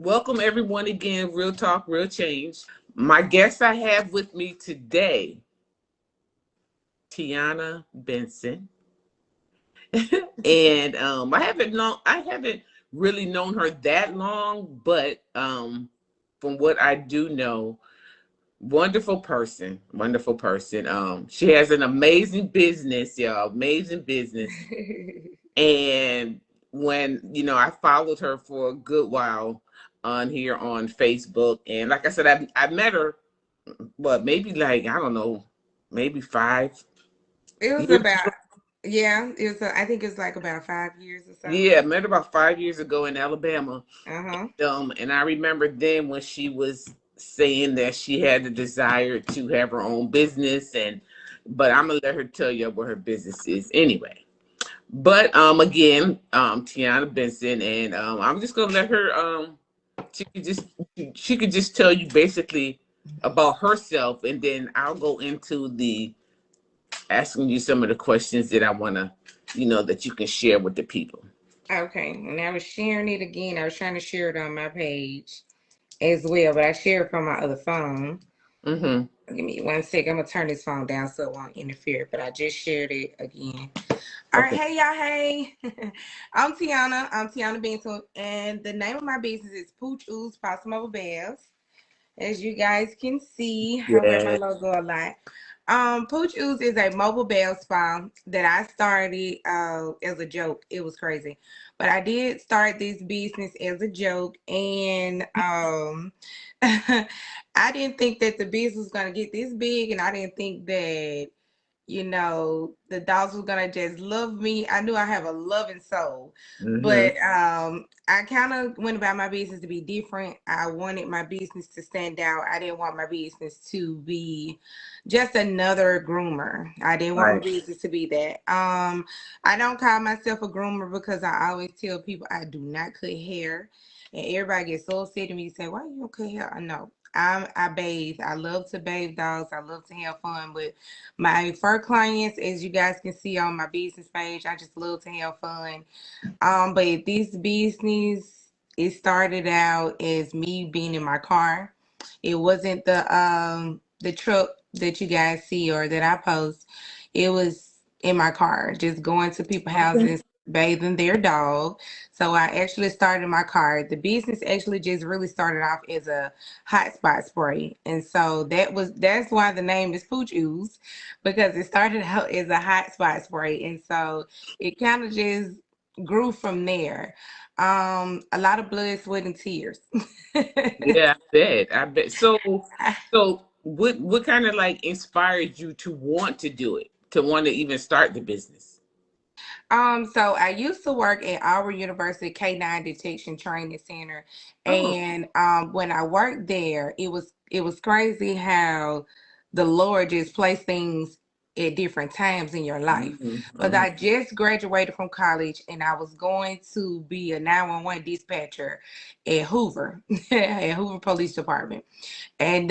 Welcome everyone again, Real Talk, Real Change. My guest I have with me today, TEYANA Benson. And I haven't really known her that long, but from what I do know, wonderful person, wonderful person. She has an amazing business, y'all, amazing business. And when, I followed her for a good while on here on Facebook. And like I said, I met her, but maybe like, I don't know, maybe it was years. about, yeah, it was, I think it was like about 5 years or so. Yeah, I met her about 5 years ago in Alabama. Uh-huh. And I remember then when she was saying that she had the desire to have her own business. But I'm gonna let her tell you what her business is anyway. But again, TEYANA Benson, and I'm just gonna let her she could just she could just tell you basically about herself, and then I'll go into the asking you some of the questions that I wanna, that you can share with the people. Okay. And I was sharing it again. I was trying to share it on my page as well, but I shared it from my other phone. Mm-hmm. Give me 1 second. I'm gonna turn this phone down so it won't interfere. But I just shared it again. All right, Okay. hey y'all, hey. I'm TEYANA. I'm TEYANA Benson, and the name of my business is Pooch Ooze Possum Over Bells. As you guys can see, I wear my Yeah. logo a lot. Pooch Ooze is a mobile bail spa that I started as a joke. It was crazy, but I did start this business as a joke, and I didn't think that the business was gonna get this big, and I didn't think that the dogs were gonna just love me. I knew I have a loving soul, Mm-hmm. but I kind of went about my business to be different. I wanted my business to stand out. I didn't want my business to be just another groomer. I didn't want my Right. business to be that. I don't call myself a groomer because I always tell people I do not cut hair. And everybody gets so upset at me, say, "Why you don't cut hair?" I know. I bathe. I love to bathe dogs. I love to have fun. But my fur clients, as you guys can see on my business page, I just love to have fun. But this business, it started out as me being in my car. It wasn't the truck that you guys see or that I post. It was in my car, just going to people's Okay. houses, bathing their dog. So I actually started my car. The business actually just really started off as a hot spot spray. And so that's why the name is Pooch Ooze, because it started out as a hot spot spray. And so it kind of just grew from there. A lot of blood, sweat, and tears. Yeah, I bet. I bet. So what kind of like inspired you to want to do it, to want to even start the business? So I used to work at our university K9 Detection Training Center, Oh. and when I worked there, it was crazy how the Lord just placed things at different times in your life. Mm-hmm. But Mm-hmm. I just graduated from college, and I was going to be a 911 dispatcher at Hoover, at Hoover Police Department. And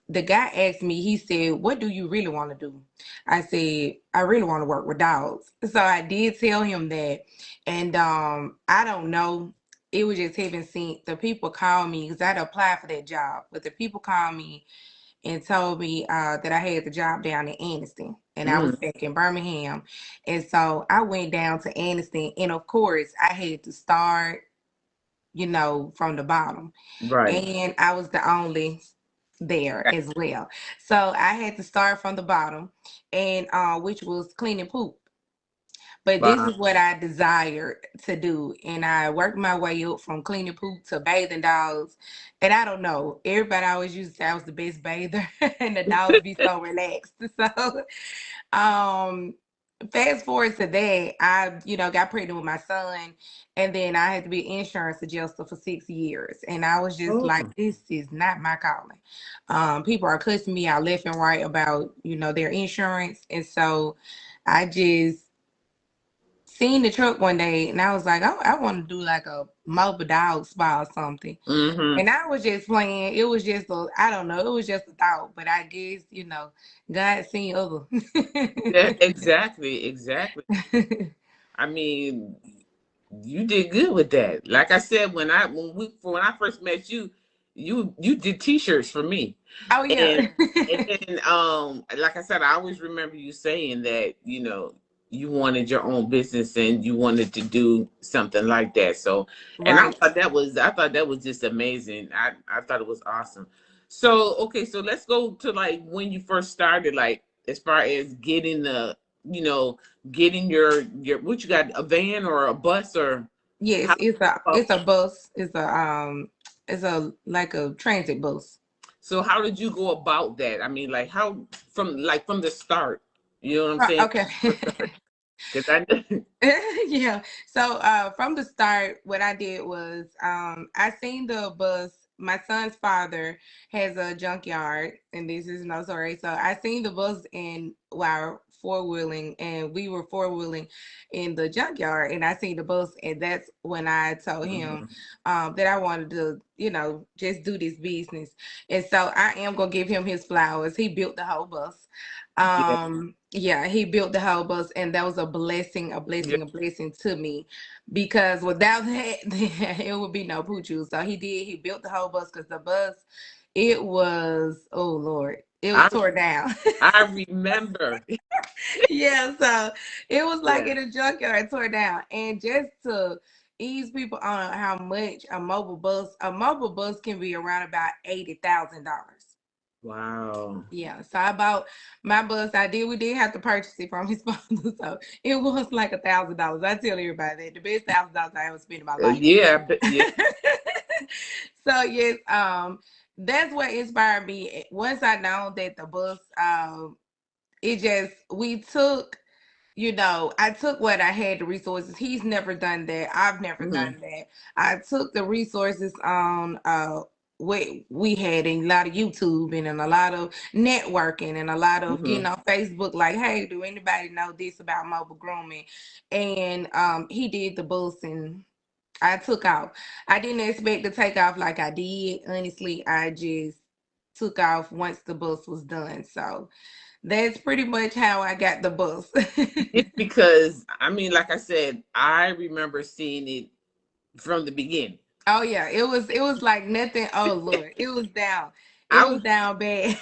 the guy asked me, he said, "What do you really want to do?" I said, "I really want to work with dogs." So I did tell him that. And I don't know. It was just heaven sent. The people called me because I'd applied for that job. But the people called me and told me that I had the job down in Anniston. And I was Mm. back in Birmingham. And so I went down to Anniston. And of course, I had to start, from the bottom. Right. And I was the only there as well. So I had to start from the bottom, and which was cleaning poop. But this Wow. is what I desired to do, and I worked my way up from cleaning poop to bathing dogs. And I don't know, everybody always used to say I was the best bather, and the dogs be so relaxed. So um fast forward to that, I, got pregnant with my son, and then I had to be an insurance adjuster for 6 years. And I was just like, Oh. this is not my calling. People are cussing me out left and right about, their insurance. And so I just seen the truck one day and I was like, oh, I want to do like a mobile dog spa or something. Mm-hmm. And I was just playing. It was just I don't know, it was just a thought. But I guess, God seen other. Yeah, exactly, exactly. I mean, You did good with that. Like I said, when I first met you, you did T-shirts for me, Oh and yeah. then like I said, I always remember you saying that you wanted your own business and you wanted to do something like that. So, and Right. I thought that was just amazing. I thought it was awesome. So okay, so let's go to like when you first started, like as far as getting the you know getting your what you got, a van or a bus or Yes, how? it's a bus. It's a like a transit bus. So how did you go about that? I mean, like how from the start, you know what I'm saying? Okay. Because I Yeah. So from the start, what I did was I seen the bus. My son's father has a junkyard, and this is no story. So I seen the bus in while four wheeling, and we were four wheeling in the junkyard, and I seen the bus, and that's when I told him Mhm. that I wanted to, just do this business. And so I am gonna give him his flowers. He built the whole bus. Yeah, Yeah, he built the whole bus, and that was a blessing, a yeah. blessing, a blessing to me, because without that, it would be no poochoo. So he built the whole bus, because the bus, it was, oh Lord, it was I tore down. I remember. Yeah, so it was like Yeah. in a junkyard, tore down. And just to ease people on how much a mobile bus can be around about $80,000. Wow. Yeah, so I bought my bus. We did have to purchase it from his father, so it was like $1,000. I tell everybody that the best $1,000 I ever spent in my life. Yeah, but yeah. So yes, that's what inspired me. Once I know that the bus, it just we took, I took what I had, the resources. He's never done that. I've never Hmm. done that. I took the resources on what we had in a lot of YouTube and a lot of networking and a lot of getting Hmm. on Facebook like, hey, do anybody know this about mobile grooming? And he did the bus, and I took off. I didn't expect to take off like I did. Honestly, I just took off once the bus was done. So that's pretty much how I got the bus. It's because I mean, like I said, I remember seeing it from the beginning. Oh yeah, it was like nothing. Oh Lord, it was down. It I was was down bad.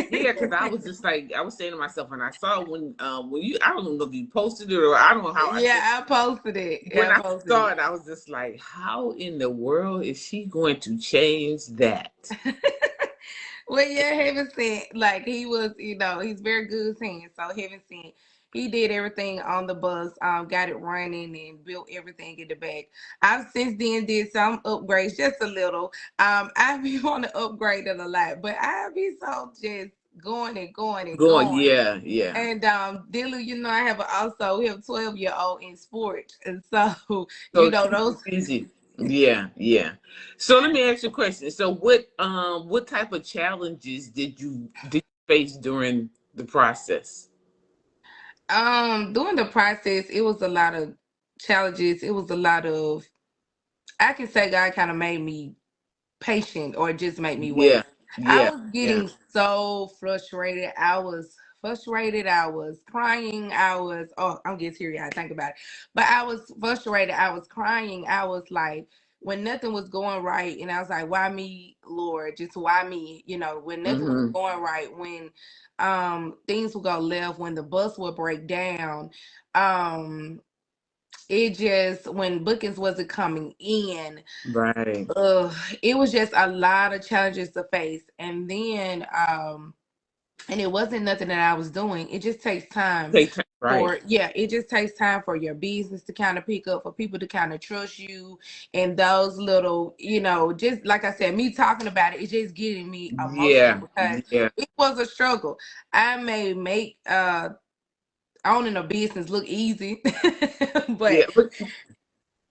Yeah, because I was just like I was saying to myself when I saw when you I don't know if you posted it or I don't know how I said Yeah, I posted it. when Yeah, I I posted saw it. it I was just like, how in the world is she going to change that? Well, yeah, Heaven sent, like he was, he's very good with hands. So Heaven sent, he did everything on the bus, got it running and built everything in the back. I've since then did some upgrades, just a little. I be want to upgrade it a lot, but I be so just going and going and Going, going. yeah, yeah. And Dilly, I have we have a 12-year-old in sports, and so So keep those. you busy. Yeah, yeah. So let me ask you a question. So what type of challenges did you face during the process? During the process, it was a lot of challenges. It was a lot of, I can say God kind of made me patient, or just make me Yeah, wait. I yeah, was yeah. getting so frustrated. I was frustrated. I was crying. Oh, I'm getting teary. I think about it. But I was frustrated. I was crying. I was like, when nothing was going right, and I was like, why me, Lord? Just why me? When nothing was Mm-hmm. going right, when things would go left, when the bus would break down. Um, it just, when bookings wasn't coming in, Right. uh, it was just a lot of challenges to face. And then, and it wasn't nothing that I was doing. It just takes time Take time. Right. yeah, it just takes time for your business to kind of pick up, for people to kind of trust you. And those little, just like I said, me talking about it, it's just getting me emotional, Yeah, because yeah, it was a struggle. I may make owning a business look easy, but yeah.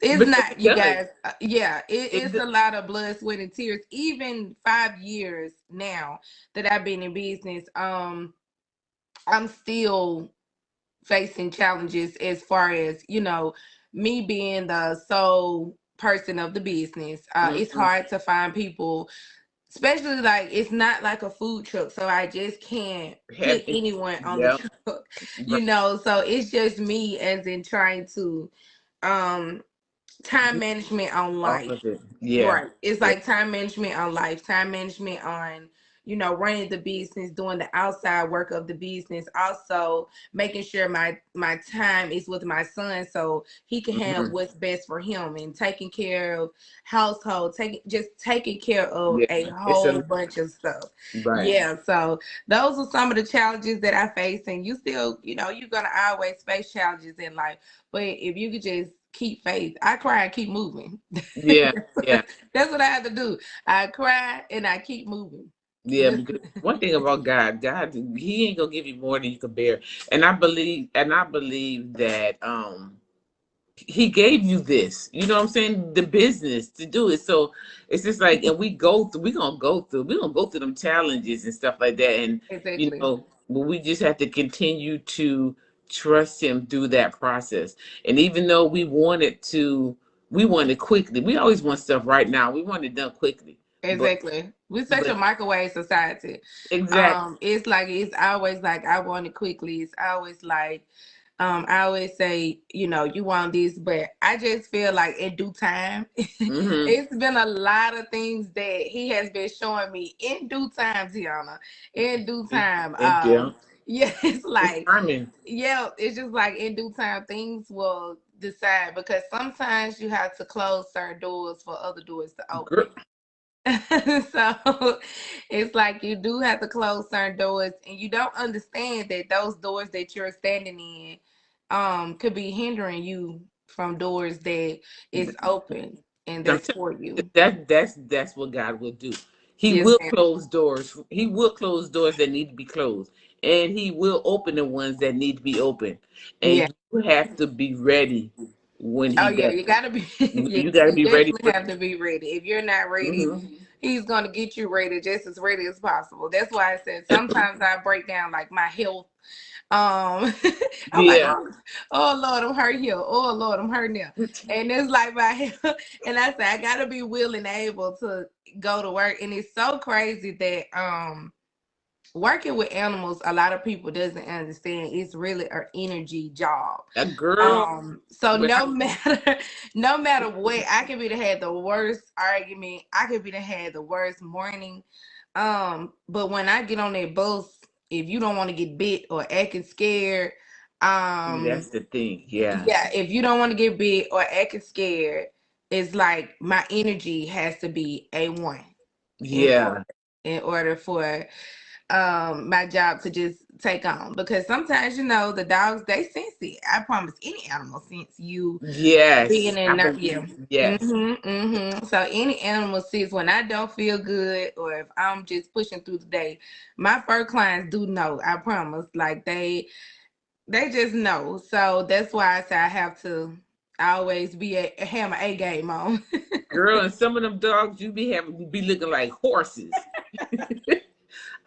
it's But not, it you does. guys. Yeah, It it's does. a lot of blood, sweat, and tears. Even 5 years now that I've been in business, I'm still facing challenges, as far as, me being the sole person of the business. It's Mm-hmm. hard to find people, especially like it's not like a food truck, so I just can't Have put anyone on the yeah. truck, Right. so it's just me, as in trying to um time management on off life. of it. Yeah. Right. It's Yeah. like time management on life, time management on, running the business, doing the outside work of the business, also making sure my time is with my son so he can have Hmm. what's best for him, and taking care of household, taking care of Yeah. a It's whole a bunch of stuff. right. Yeah, so those are some of the challenges that I face, and you still, you're gonna always face challenges in life. But if you could just keep faith, I cry and keep moving. Yeah. Yeah. That's what I have to do. I cry and I keep moving. Yeah, because one thing about God, God, He ain't gonna give you more than you can bear. And I believe that He gave you this. You know what I'm saying? The business to do it. So it's just like, and we're gonna go through them challenges and stuff like that. And Exactly. but we just have to continue to trust Him through that process. And even though we want it quickly. We always want stuff right now. We want it done quickly. But Exactly. We're such a but microwave society. exactly. It's always like I want it quickly. It's always like I always say, you want this, but I just feel like in due time, Mm-hmm. it's been a lot of things that he has been showing me in due time, Tiana. In due time. Yeah. Yeah, it's It's like, timing. yeah, it's just like in due time things will decide, because sometimes you have to close certain doors for other doors to Girl, open. So it's like you do have to close certain doors, and you don't understand that those doors that you're standing in could be hindering you from doors that is open and I'm that's telling for you, you. that's what God will do. He Yes, will ma'am. close doors. He will close doors that need to be closed, and He will open the ones that need to be open. Yeah. And you have to be ready when Oh He yeah, does. you gotta be yeah, You got to you be ready definitely for. have to be ready. If you're not ready, Hmm. he's gonna get you ready, just as ready as possible. That's why I said sometimes I break down like my health. I'm like, Yeah. oh Lord, I'm hurt here. Oh Lord, I'm hurting here. And it's like my health. And I say I gotta be willing and able to go to work. And it's so crazy that working with animals, a lot of people doesn't understand it's really an energy job. A girl. So When I, no matter no matter what, I could be to had the worst argument, I could be to had the worst morning. But when I get on that bus, if you don't want to get bit or acting scared, see, um that's the thing. Yeah. yeah, if you don't want to get bit or acting scared, it's like my energy has to be A1 in order Yeah. for my job to just take on, because sometimes the dogs, they sense it. I promise any animal sense you being Yes. I in there. believe. Yeah. Yes. So any animal sees when I don't feel good, or if I'm just pushing through the day. My fur clients do know, I promise. Like they just know. So that's why I say I have to always have my A game on. Girl, and some of them dogs you be looking like horses.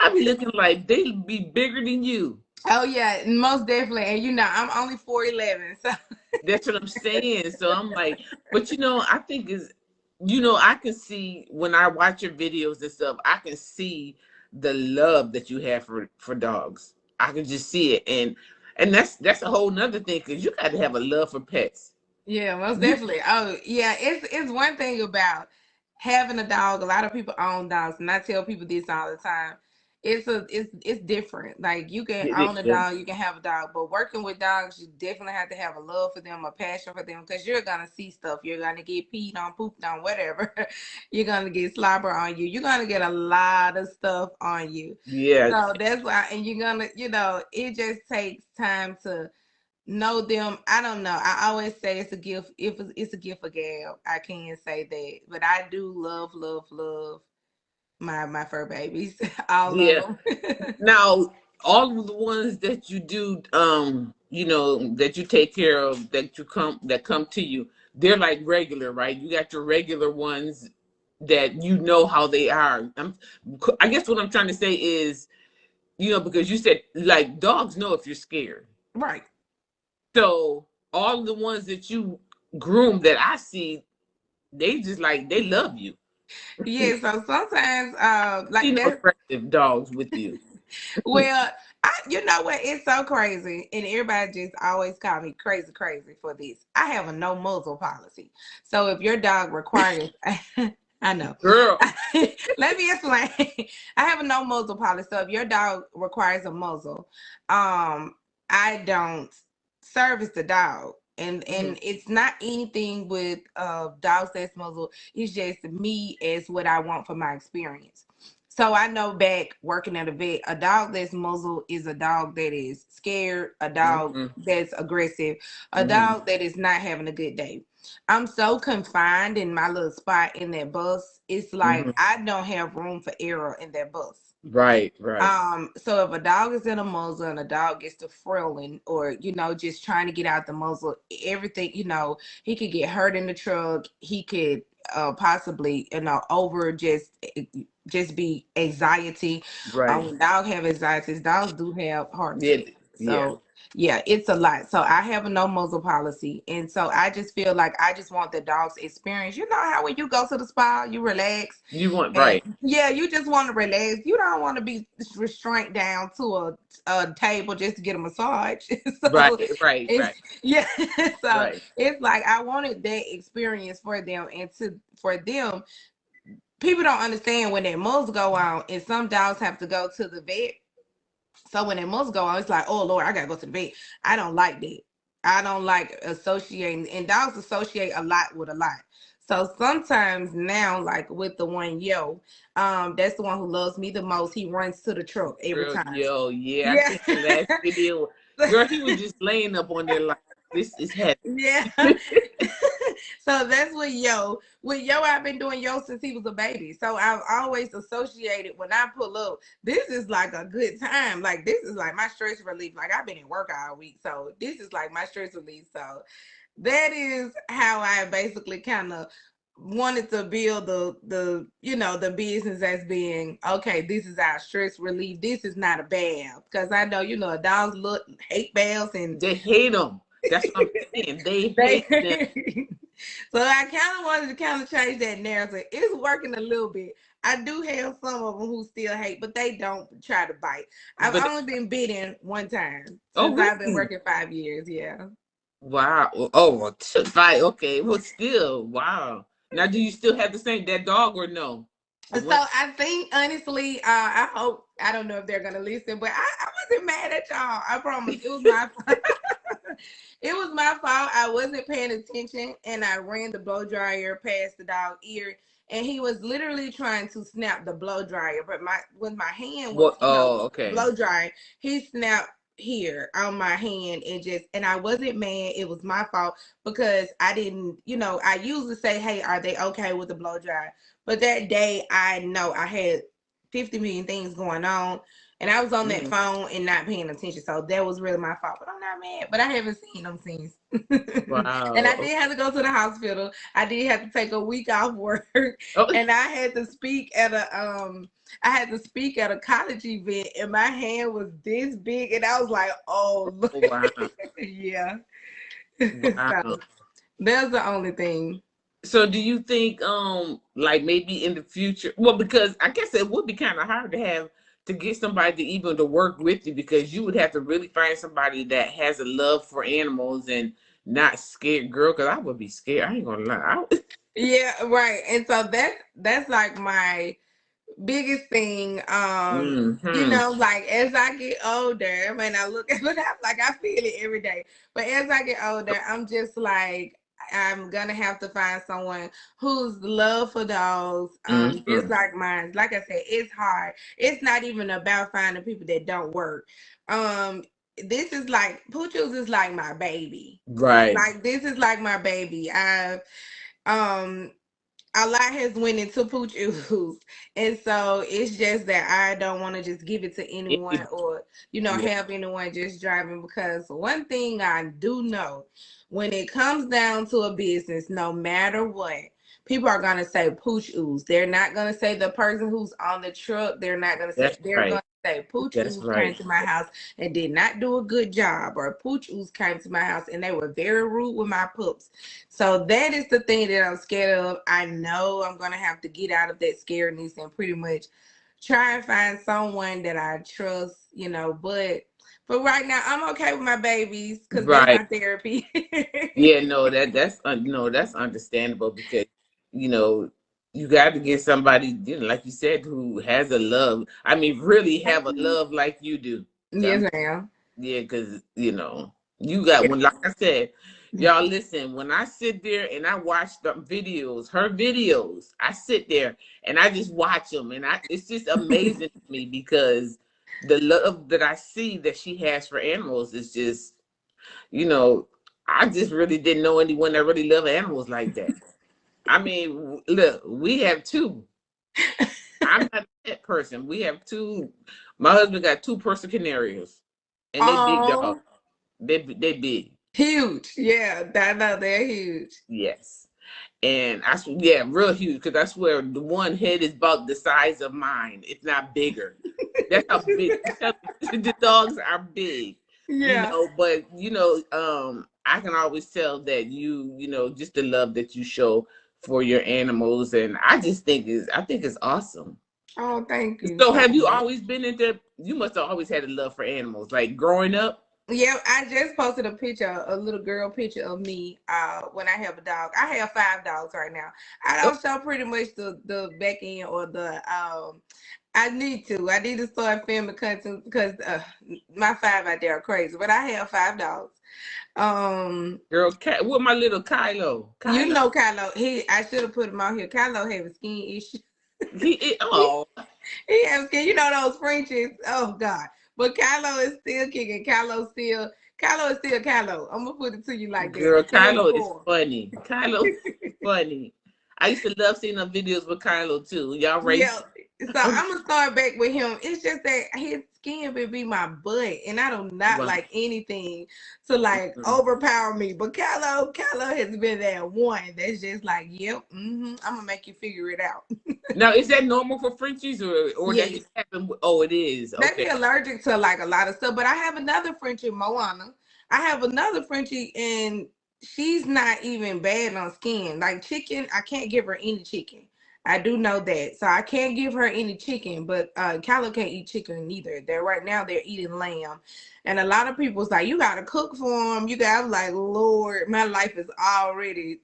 I be looking like they be bigger than you. Oh yeah, most definitely. And I'm only 4'11", so That's what I'm saying. So I'm like, but I think I can see when I watch your videos and stuff, I can see the love that you have for dogs. I can just see it, and that's a whole nother thing because you got to have a love for pets. yeah, most You, definitely. Oh, yeah, it's one thing about having a dog. A lot of people own dogs, and I tell people this all the time. It's different. Like you can own a dog, you can have a dog, but working with dogs, you definitely have to have a love for them, a passion for them, because you're gonna see stuff. You're gonna get peed on, pooped on, whatever. You're gonna get slobber on you. You're gonna get a lot of stuff on you. yeah, So that's why, and you're gonna, it just takes time to know them. I don't know. I always say it's a gift. If it's a gift of gab, I can say that. But I do love, love, love my fur babies, all of yeah. them. Now, all of the ones that you do, that you take care of, that come to you, they're like regular, right? You got your regular ones that you know how they are. I guess what I'm trying to say is, because you said like dogs know if you're scared. Right. So all of the ones that you groom that I see, they just like they love you. Yeah. So sometimes, See like no that. aggressive dogs with you. Well, You know what? It's so crazy, and everybody just always call me crazy, crazy for this. I have a no muzzle policy. So if your dog requires, I know. Girl. Let me explain. I have a no muzzle policy. So if your dog requires a muzzle, I don't service the dog. Mhm. And it's not anything with dogs that's muzzled. It's just me as what I want for my experience. So I know back working at a vet, a dog that's muzzled is a dog that is scared, a dog Mhm. that's aggressive, a Mhm. dog that is not having a good day. I'm so confined in my little spot in that bus. It's like Mhm. I don't have room for error in that bus. Right. Right. So if a dog is in a muzzle and a dog gets to frilling or, just trying to get out the muzzle, everything, he could get hurt in the truck. He could possibly, over just be anxiety. Right. When dogs have anxieties, dogs do have heart Yeah. attacks. Yeah. So yeah, it's a lot. So I have a no muzzle policy. And so I just feel like I just want the dog's experience. You know how when you go to the spa, you relax You want and right. yeah, you just want to relax. You don't want to be restrained down to a table just to get a massage. Right. So Right. it's Right. yeah. So Right. it's like I wanted that experience for them and for them. People don't understand when their muzzle go on, and some dogs have to go to the vet. So when their muzzle go on, it's like, oh Lord, I gotta go to the vet. I don't like that. I don't like associating, and dogs associate a lot with a lot. So sometimes now, like with the one that's the one who loves me the most. He runs to the truck every Girl, time. yo, yeah, I Yeah. seen the last video. Girl, he was just laying up on there like this is heavy. Yeah. So that's what with I've been doing since he was a baby. So I've always associated when I pull up, this is like a good time. Like this is like my stress relief. Like I've been in work all week. So this is like my stress relief. So that is how I basically kind of wanted to build the business as being okay. This is our stress relief. This is not a bath because I know dogs look hate baths and They hate him. That's what I'm saying. They they. hate them. So I kind of wanted to kind of change that narrative. It's working a little bit. I do have some of them who still hate, but they don't try to bite. I've But only been bitten one time oh since I've been really? working 5 years. Yeah. Wow. Oh, well, fine. Okay. Well, still, wow. Now, do you still have the same that dog or no? Or So what? I think honestly, I hope I don't know if they're gonna listen, but I wasn't mad at y'all. I promise. It was my it was my fault. I wasn't paying attention and I ran the blow dryer past the dog ear and he was literally trying to snap the blow dryer, but my hand was, What? Oh, okay. blow drying, he snapped here on my hand and I wasn't mad. It was my fault because I didn't, I usually say, hey, are they okay with the blow dryer? But that day, I know I had 50 million things going on, and I was on that Mhm. phone and not paying attention. So that was really my fault. But I'm not mad. But I haven't seen them since. And I Wow. did have to go to the hospital. I did have to take a week off work, Oh, and I had to speak at a college event, and my hand was this big, and I was like, oh, look. oh wow. Yeah. Wow. So that's the only thing. So do you think like maybe in the future, well, because I guess it would be kind of hard to have to get somebody to even to work with you because you would have to really find somebody that has a love for animals and not scared, girl, because I would be scared. I ain't gonna lie. Yeah, right. And so that's like my biggest thing. Mm-hmm. Like as I get older, I mean I look at it, I'm like I feel it every day. But as I get older, I'm just like I'm gonna have to find someone whose love for dogs, just Mm-hmm. like mine. Like I said, it's hard. It's not even about finding people that don't work. This is like Poochles is like my baby. Right. Like this is like my baby. Um a lot has went into pooch oodles, and so it's just that I don't want to just give it to anyone It- or yeah, have anyone just driving because one thing I do know when it comes down to a business, no matter what, people are gonna say pooch ooze. They're not gonna say the person who's on the truck. They're not gonna say that's they're right. gonna say pooch That's ooze came right. to my house and did not do a good job, or pooch ooze came to my house and they were very rude with my pups. So that is the thing that I'm scared of. I know I'm gonna have to get out of that scaredness and pretty much try and find someone that I trust you know. But for right now, I'm okay with my babies because they Right. my therapy. Yeah, no, no, that's understandable because you know you got to get somebody, like you said, who has a love. I mean, really have a love like you do. Yes, ma'am. Yeah, because you got when, like I said, y'all listen. When I sit there and I watch the videos, her videos, I sit there and I just watch them, and it's just amazing to me because the love that I see that she has for animals is just, you know, I just really didn't know anyone that really loved animals like that. I mean, look, we have two. I'm not a pet person. We have two. My husband got two Persian Canaries, and they big dogs. Oh, They big. huge. Yeah, I know they're huge. Yes. And yeah, real huge. Because I swear the one head is about the size of mine, if not bigger. That's how big. The dogs are big, Yeah. But I can always tell that just the love that you show for your animals, and I think it's awesome. Oh, thank you So, so have you much. always been into? You must have always had a love for animals, like growing up. Yeah, I just posted a picture, a little girl picture of me when I have a dog. I have 5 dogs right now. I Oh, don't show pretty much the back end or the I need to. I need to start filming content because my 5 out there are crazy. But I have 5 dogs. Um, girl, cat. With my little Kylo. you Kylo. know Kylo. I should have put him out here. Kylo have a skin issue. he, Oh, he have skin. You know those Frenchies. Oh God. But Kylo is still kicking. Kylo is still Kylo. I'm gonna put it to you like that. girl, Kylo Kylo is core. funny. Kylo is funny. I used to love seeing the videos with Kylo too. Y'all race. Yeah. So I'm gonna start back with him. It's just that his skin would be my butt, and I do not Wow. like anything to like overpower me. But Kylo has been that one that's just like, yep, I'm gonna make you figure it out. Now, is that normal for Frenchies or that Yes, just happened? Oh, it is. they be Okay. allergic to like a lot of stuff. But I have another Frenchie, Moana. I have another Frenchie, and she's not even bad on skin. Like chicken, I can't give her any chicken. I do know that, so I can't give her any chicken. But Kylo can't eat chicken either. They're right now they're eating lamb, and a lot of people's like, you gotta cook for them. You got I'm like, Lord, my life is already.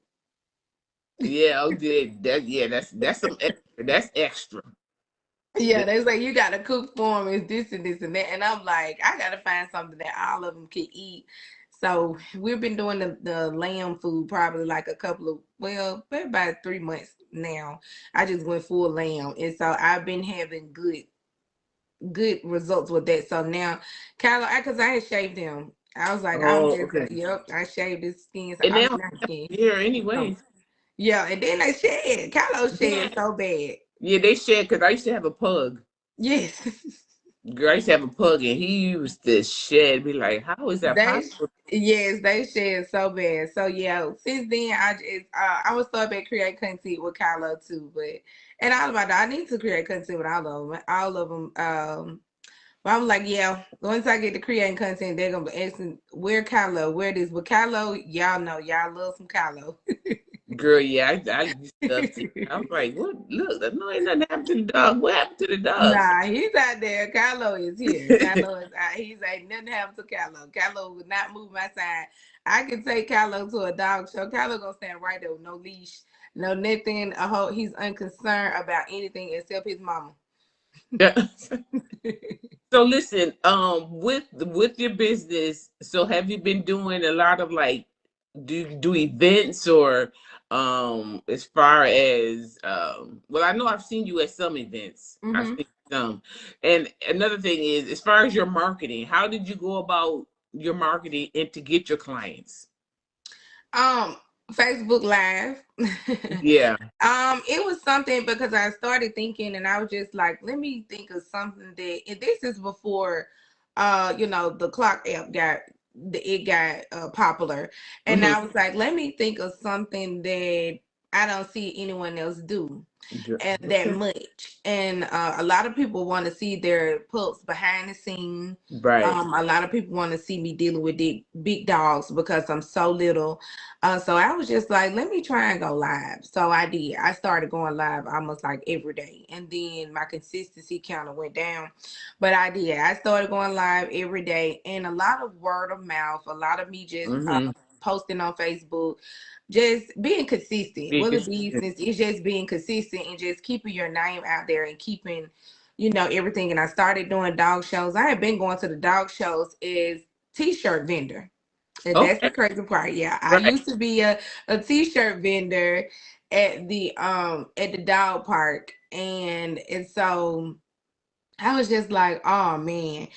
Yeah, oh, that. Yeah, that's some extra. That's extra. Yeah, they say you gotta cook for them. It's this and this and that, and I'm like, I gotta find something that all of them can eat. So we've been doing the lamb food probably like a couple of maybe about 3 months now. I just went full lamb, and so I've been having good results with that. So now, Kylo, because I had shaved him, I was like, I'm Oh, just okay. yep, I shaved his skin. So And they I'm don't not have skin. hair So, anyways. yeah, and then they shed. Kylo Yeah. shed so bad. Yeah, they shed because I used to have a pug. Yes. Girl, I used to have a pug, and he used to shed. Be like, how is that They possible? yes, they shed so bad. So yeah, since then I was start back create content with Kylo too, but and all of my I need to create content with all of them. But I'm like, yeah, once I get to creating content, they're gonna be asking where Kylo, where this. But Kylo, y'all know, y'all love some Kylo. Girl, yeah, I used to love to. I was like, what? Look, no, ain't nothing happened to the dog. What happened to the dog? Nah, he's out there. Kylo is here. Kylo is out. He's ain't nothing happened to Kylo. Kylo would not move my side. I can take Kylo to a dog show. Kylo gonna stand right there with no leash, no nothing. He's unconcerned about anything except his mama. Yeah. So listen, with your business, so have you been doing a lot of like do events or as far as well, I know I've seen you at some events. I've hmm seen some. And another thing is as far as your marketing, how did you go about your marketing and to get your clients? Um, Facebook Live. Yeah. It was something because I started thinking, and I was just like, let me think of something that. And this is before, the clock app got popular, and Hmm. I was like, let me think of something that I don't see anyone else do. and that Okay. much. And a lot of people want to see their pups behind the scene. Right. A lot of people want to see me dealing with big dogs because I'm so little. So I was just like, let me try and go live. So I did. I started going live almost like every day. And then my consistency kind of went down. But I did. I started going live every day. And a lot of word of mouth, a lot of me just Mm-hmm. posting on Facebook, just being consistent. Be Well, the consistent. business is just being consistent and just keeping your name out there and keeping, you know, everything. And I started doing dog shows. I had been going to the dog shows as t-shirt vendor. And that's Okay. the crazy part. Yeah, I Right. used to be a t-shirt vendor at the dog park. And so I was just like, oh man.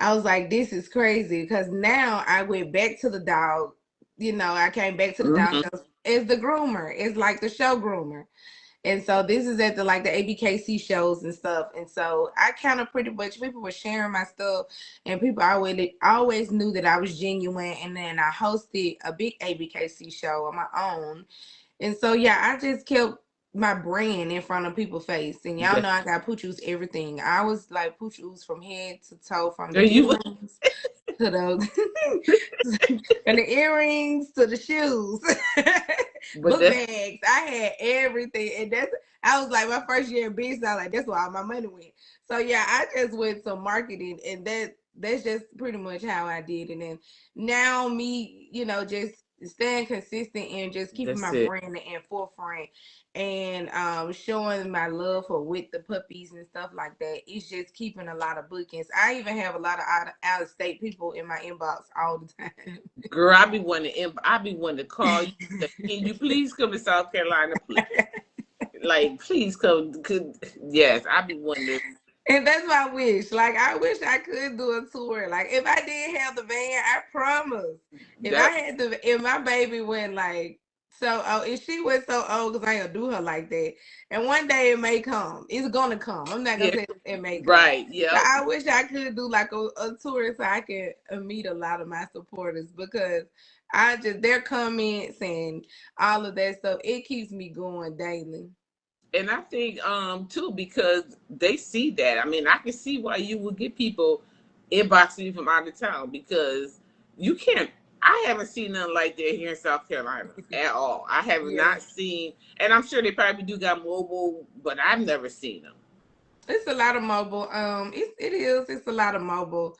I was like, this is crazy because now I went back to the dog. You know, I came back to the dog Mm-hmm. shows as the groomer. It's like the show groomer. And so this is at the like the ABKC shows and stuff. And so I kind of pretty much people were sharing my stuff and people always knew that I was genuine. And then I hosted a big ABKC show on my own. And so yeah, I just kept my brand in front of people's face. And y'all That, know I got pooch everything. I was like pooch from head to toe, from the you, earrings to the and the earrings to the shoes, but book that's bags. I had everything, and I was like my first year in business. I was like that's where all my money went. So yeah, I just went to marketing, and that's just pretty much how I did it. And now me, you know, just staying consistent and just keeping that's my it. brand in forefront and showing my love for with the puppies and stuff like that. It's just keeping a lot of bookings. I even have a lot of out of state people in my inbox all the time. Girl, I be wanting to call you. Say, can you please come to South Carolina, please? Like, please come. Could yes, I be wanting to. And that's my wish. Like I wish I could do a tour. Like if I did have the van, I promise. If I That had if my baby went like so old, if she went so old, because I ain't gonna do her like that. And one day it may come. It's gonna come. I'm not gonna yeah, say it may come. right. But Yep. I wish I could do like a tour so I could meet a lot of my supporters because I just their comments and all of that stuff, it keeps me going daily. And I think too because they see that. I mean, I can see why you would get people inboxing you from out of town because you can't. I haven't seen nothing like that here in South Carolina at all. I have Yeah. not seen, and I'm sure they probably do got mobile, but I've never seen them. It's a lot of mobile. It is. It's a lot of mobile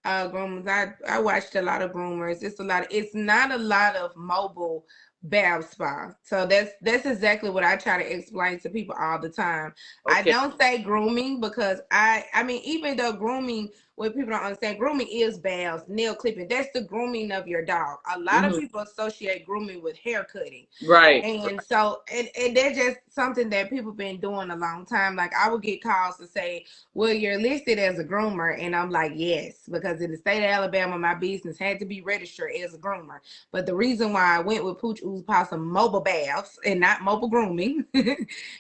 groomers. I watched a lot of groomers. It's a lot. It's not a lot of mobile bath spa. So that's exactly what I try to explain to people all the time. I Okay. don't say grooming because I mean even though grooming what people don't understand grooming is baths, nail clipping. That's the grooming of your dog. A lot of Hmm. people associate grooming with hair cutting. Right. And so, and that's just something that people been doing a long time. Like I would get calls to say, well, you're listed as a groomer. And I'm like, yes, because in the state of Alabama, my business had to be registered as a groomer. But the reason why I went with Pooch Ooze Possum mobile baths and not mobile grooming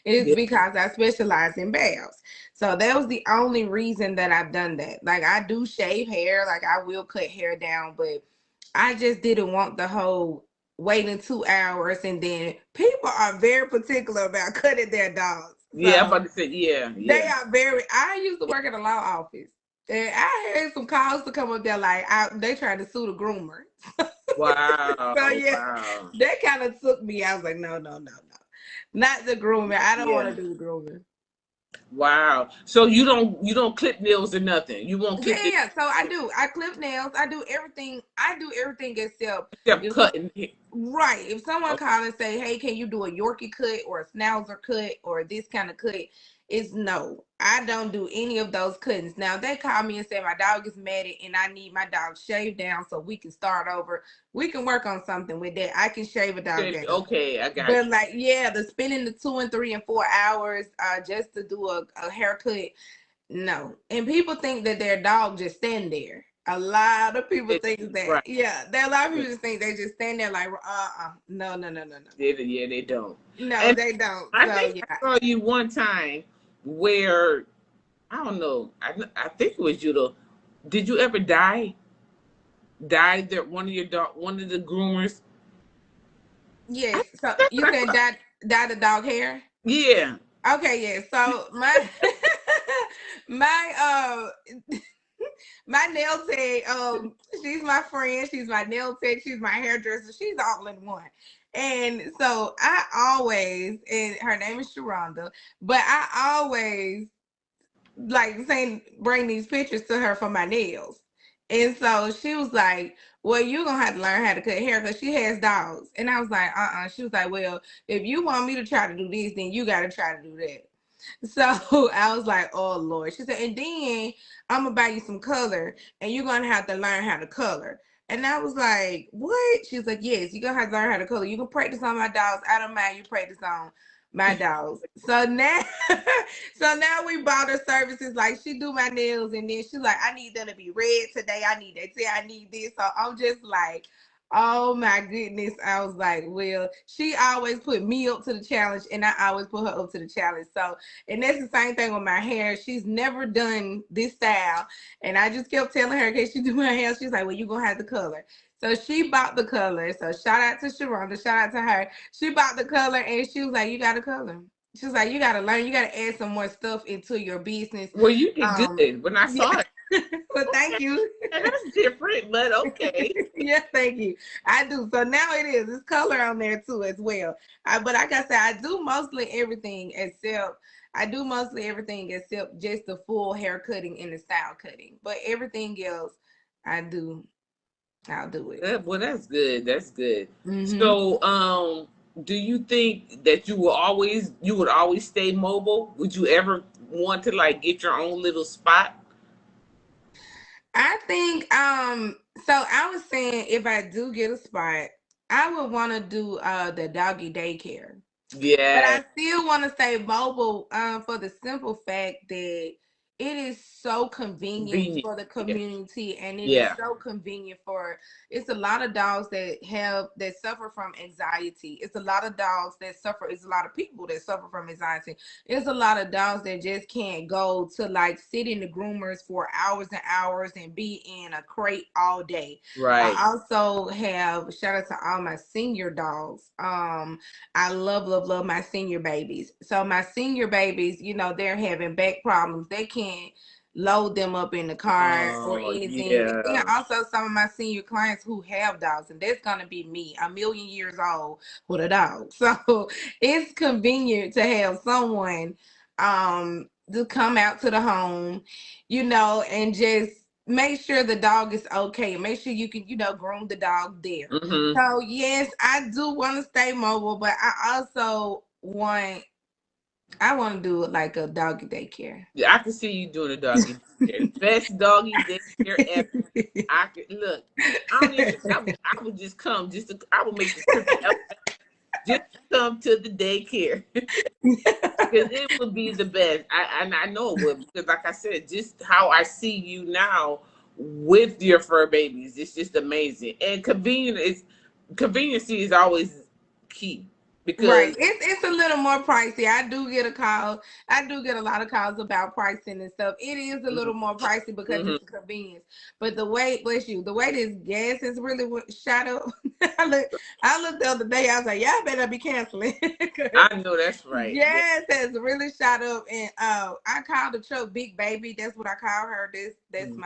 is Yeah. because I specialize in baths. So that was the only reason that I've done that. Like I do shave hair, like I will cut hair down, but I just didn't want the whole waiting 2 hours, and then people are very particular about cutting their dogs. Yeah. I'm So about to say, yeah, they yeah. are very. I used to work at a law office, and I had some calls to come up there like they trying to sue the groomer. So Wow. yeah, Wow. that kind of took me. I was like, no, no, no, no, not the groomer. I don't want Yeah. to do the groomer. Wow. So you don't clip nails or nothing. You won't Yeah, clip yeah, the yeah. So I do. I clip nails. I do everything. I do everything except except if some, cutting. right. If someone Oh, call and say, "Hey, can you do a Yorkie cut or a Schnauzer cut or this kind of cut?" It's no. I don't do any of those cuttings. Now they call me and say my dog is matted and I need my dog shaved down so we can start over. We can work on something with that. I can shave a dog okay, down. okay, I got But you. like, yeah, the spending the 2 and 3 and 4 hours just to do a haircut, no. And people think that their dog just stand there. A lot of people It, think that. right. Yeah, there a lot of Yeah, people just think they just stand there like, no, no, no, no, no, yeah, they don't. no. No, And they don't. I So think I yeah. saw you one time where I don't know. I think it was you. Though. Did you ever die? Die that one of your dog, one of the groomers? I, Yes. So that's you what I said saw. dye the dog hair? Yeah. Okay, yeah. So my my my nail tech, she's my friend, she's my nail tech, she's my hairdresser, she's all in one. And so I always, and her name is Sharonda, but I always like saying bring these pictures to her for my nails. And so she was like, well, you're gonna have to learn how to cut hair because she has dogs. And I was like, She was like, well, if you want me to try to do this, then you gotta try to do that. So I was like, oh Lord. She said, and then I'm gonna buy you some color and you're gonna have to learn how to color. And I was like, what? She was like, yes, you're gonna have to learn how to color. You can practice on my dogs. I don't mind you practice on my dogs. So now so now we bought her services. Like she do my nails and then she's like, I need them to be red today. I need that. I need this. So I'm just like, oh my goodness. I was like, well, she always put me up to the challenge and I always put her up to the challenge. So, and that's the same thing with my hair. She's never done this style. And I just kept telling her, okay, she do my hair. She's like, well, you're going to have the color. So she bought the color. So shout out to Sharonda. Shout out to her. She bought the color and she was like, you got a color. She was like, you got to learn. You got to add some more stuff into your business. Well, you did good when I saw Yeah. it. Well, thank you. And that's different, but okay. Yes, thank you. I do. So now it is. It's color on there too as well. But like I said, I do mostly everything except just the full hair cutting and the style cutting. But everything else, I do. I'll do it. Well, that's good. That's good. Hmm. So, do you think that you would always stay mobile? Would you ever want to like get your own little spot? I think so I was saying if I do get a spot, I would want to do the doggy daycare. But Yeah, I still want to stay mobile for the simple fact that it is so convenient convenient. for the Yeah, community and it is yeah, so convenient for it's a lot of dogs that suffer from anxiety. It's a lot of dogs that suffer, it's a lot of people that suffer from anxiety. It's a lot of dogs that just can't go to like sit in the groomers for hours and hours and be in a crate all day. right. I also have shout out to all my senior dogs. I love, love, love my senior babies. So my senior babies, they're having back problems. They can't load them up in the car or Oh, anything. And then yeah. also some of my senior clients who have dogs, and that's gonna be me, a million years old with a dog. So it's convenient to have someone to come out to the home, and just make sure the dog is okay. Make sure you can, groom the dog there. Mm-hmm. So yes, I do want to stay mobile, but I want to do it like a doggy daycare. Yeah, I can see you doing a doggy daycare. Best doggy daycare ever. I could look. I don't even. I would just come. I would make the trip to just to come to the daycare because it would be the best. I know it would because, like I said, just how I see you now with your fur babies, it's just amazing. And conveniency is always key Right. because. It's a little more pricey. I do get a call. I do get a lot of calls about pricing and stuff. It is a little more pricey because Mhm. it's a convenience. But the way, bless you, the way this gas is really shot up. I looked the other day. I was like, y'all better be canceling. I know that's right. Yeah. Yes, has really shot up, and I called the truck Big Baby. That's what I call her. That's Mhm.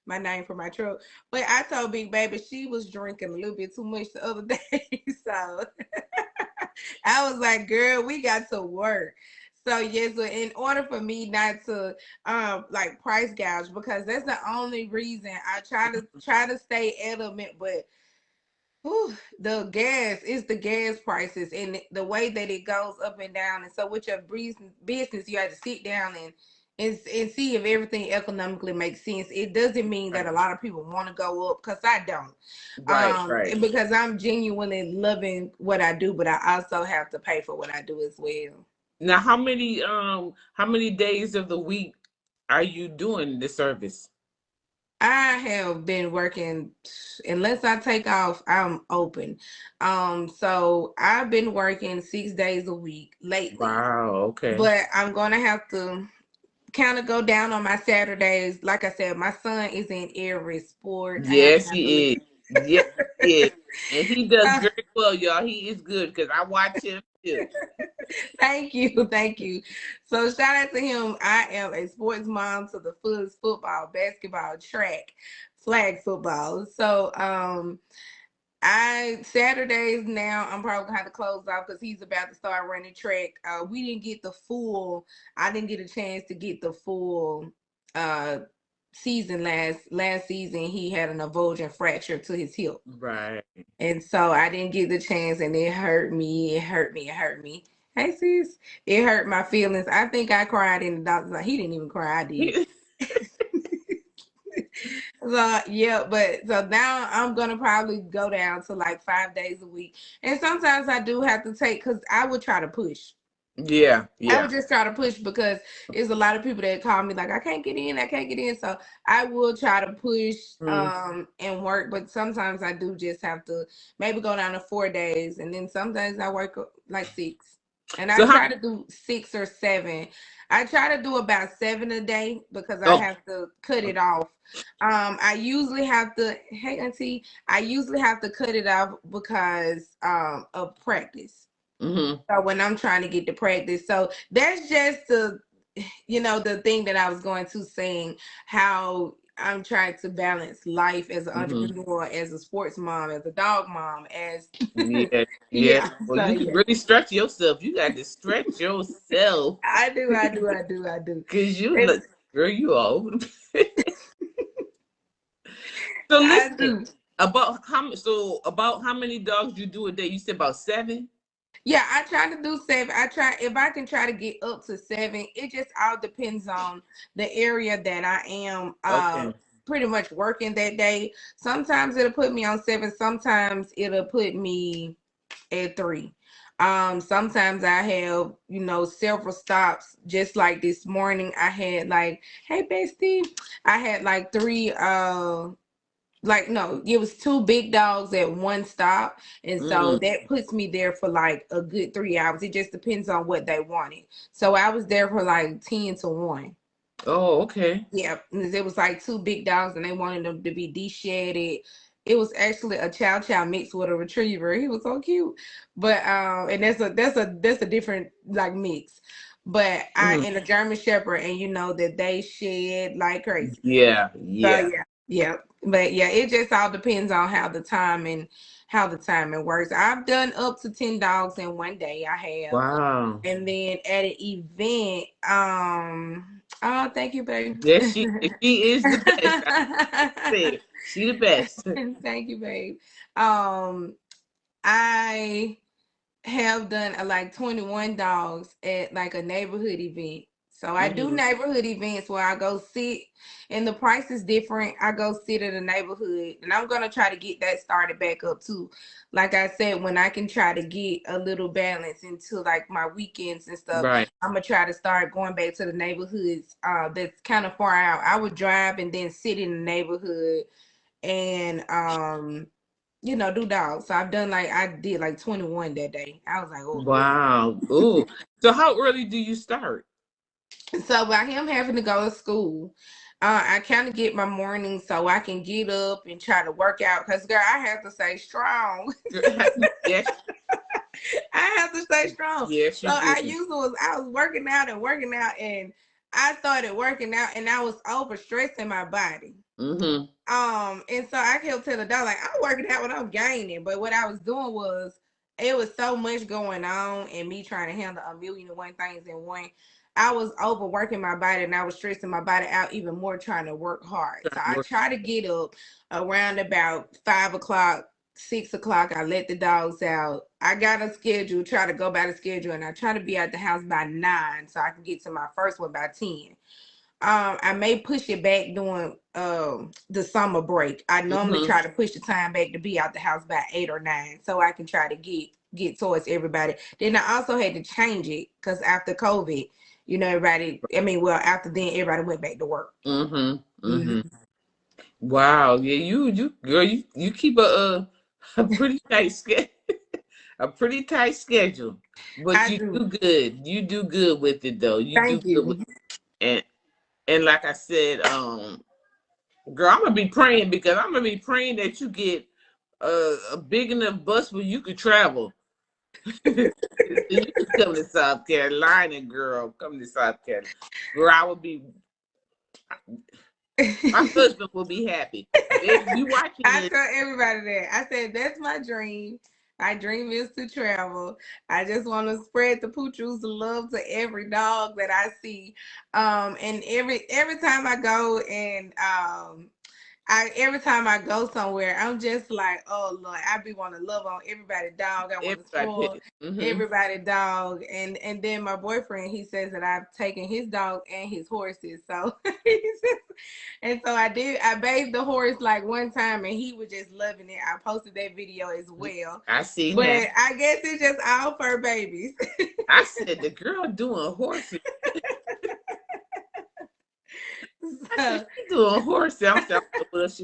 my name for my truck. But I told Big Baby she was drinking a little bit too much the other day, so I was like, girl, we got to work. So yes, so in order for me not to like price gouge, because that's the only reason I try to stay adamant, but whew, the gas prices and the way that it goes up and down. And so with your business, you have to sit down and see if everything economically makes sense. It doesn't mean that Right. a lot of people want to go up because I don't. Right. Right. Because I'm genuinely loving what I do, but I also have to pay for what I do as well. Now, how many days of the week are you doing the service? I have been working unless I take off, I'm open. So I've been working 6 days a week lately, Wow. Okay. but I'm gonna have to kind of go down on my Saturdays. Like I said, my son is in every sport. I have Yes, he is. athletes. Yes, he is, and he does So very well, y'all. He is good because I watch him too. Thank you, thank you. So shout out to him. I am a sports mom to the fullest: football, basketball, track, flag football. So I Saturdays now I'm probably gonna have to close off because he's about to start running track. We didn't get the full. I didn't get a chance to get the full uh season last season. He had an avulsion fracture to his hip. Right. And so I didn't get the chance, and it hurt me. It hurt me. It hurt me. Hey, sis. It hurt my feelings. I think I cried in the doctor's like, he didn't even cry. I did. So, yeah, but so now I'm going to probably go down to like 5 days a week. And sometimes I do have to take, because I would try to push. Yeah, I yeah. would just try to push because there's a lot of people that call me like, I can't get in, I can't get in. So I will try to push Mm. and work, but sometimes I do just have to maybe go down to 4 days, and then sometimes I work like 6. And I So how? try to do 6 or 7. I try to do about 7 a day because I Oh, have to cut it off. I usually have to, hey auntie, I usually have to cut it off because of practice. mm-hmm. So when I'm trying to get to practice, so that's just the thing that I was going to saying, how I'm trying to balance life as an Mm-hmm. entrepreneur, as a sports mom, as a dog mom, as Yeah, yeah. yeah. Well, So you can yeah, really stretch yourself. You got to stretch yourself I do. because you And look, girl, you old. So I listen, do. about how many dogs you do a day? You said about 7. Yeah, I try to do 7. I try if I can try to get up to 7. It just all depends on the area that I am Okay. pretty much working that day. Sometimes it'll put me on 7, sometimes it'll put me at 3. Sometimes I have, several stops. Just like this morning, I had like, hey bestie, I had like 3 like no, it was 2 big dogs at one stop, and so Mm. that puts me there for like a good 3 hours. It just depends on what they wanted. So I was there for like 10 to 1. Oh, okay. Yeah, it was like 2 big dogs, and they wanted them to be de-shedded. It was actually a chow mixed with a retriever. He was so cute, but and that's a different like mix. But I Mm. and a German Shepherd, and that they shed like crazy. Yeah, So yeah. yeah. But yeah, it just all depends on how the timing works. I've done up to 10 dogs in one day. I have. Wow. And then at an event, oh thank you, babe. Yes, she is the best. I said she the best. Thank you, babe. Um I have done like 21 dogs at like a neighborhood event. So I do Hmm. neighborhood events where I go sit, and the price is different. I go sit in the neighborhood, and I'm gonna try to get that started back up too. Like I said, when I can try to get a little balance into like my weekends and stuff, Right. I'm gonna try to start going back to the neighborhoods that's kind of far out. I would drive and then sit in the neighborhood and do dogs. So I did like 21 that day. I was like, oh Lord. Wow. Ooh. So how early do you start? So by him having to go to school, I kind of get my morning so I can get up and try to work out. Cause girl, I have to stay strong. Yes, I have to stay strong. yes, So you do. I was working out, and I started working out, and I was over stressing my body. Mm-hmm. And so I kept telling the dog, like, I'm working out when I'm gaining. But what I was doing was, it was so much going on, and me trying to handle a million and one things in one. I was overworking my body, and I was stressing my body out even more trying to work hard. So I try to get up around about 5 o'clock, 6 o'clock. I let the dogs out. I got a schedule, try to go by the schedule, and I try to be at the house by 9 so I can get to my first one by 10. I may push it back during the summer break. I normally Mm-hmm. try to push the time back to be out the house by 8 or 9 so I can try to get towards everybody. Then I also had to change it because after COVID, everybody, well, after then everybody went back to work. Mm-hmm. Mm-hmm. Mhm. Wow. Yeah, you girl, you keep a pretty tight schedule. A pretty tight schedule. But I you do. do good. You do good with it though. You do Thank good with you. it. And like I said, girl, I'm gonna be praying because I'm gonna be praying that you get a big enough bus where you could travel. So you can come to South Carolina, girl. Come to South Carolina. Girl, I would be, my husband will be happy. Baby, you watching I this. tell everybody that. I said that's my dream. My dream is to travel. I just want to spread the poochoo's love to every dog that I see. And every time I go and every time I go somewhere, I'm just like, oh Lord, I be want to love on everybody dog. I want to spoil Everybody. Mm-hmm. everybody dog. And then my boyfriend, he says that I've taken his dog and his horses. So he says, and so I bathed the horse like one time and he was just loving it. I posted that video as well. I seen But that. I guess it's just all fur babies. I said the girl doing horses. I said So she doing horses. I'm saying,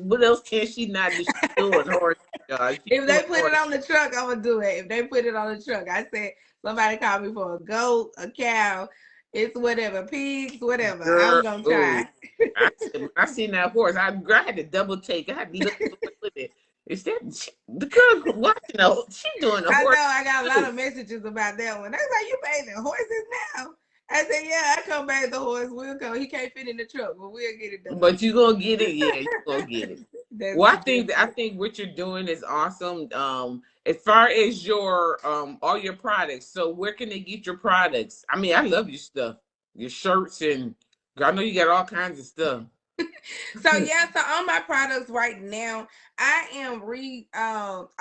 what else can she not do? She doing horses, y'all. She if doing they put it horses. on the truck, I'm gonna do it. If they put it on the truck, I said somebody called me for a goat, a cow, it's whatever, pigs, whatever. I'm Girl, gonna oh, try. I said, when I seen that horse. I had to double take. I had to look at it. Is that the girl watching? She doing the I horse know I got a lot too. of messages about that one. They was like, "You bathing horses now?" I said, "Yeah, I come bathe the horse. We'll go. He can't fit in the truck, but we'll get it done." But you gonna get it, yeah. You gonna get it. That's Well, that's I it. think what you're doing is awesome. As far as your all your products, so where can they get your products? I mean, I love your stuff, your shirts, and I know you got all kinds of stuff. So yeah, so on my products right now, I am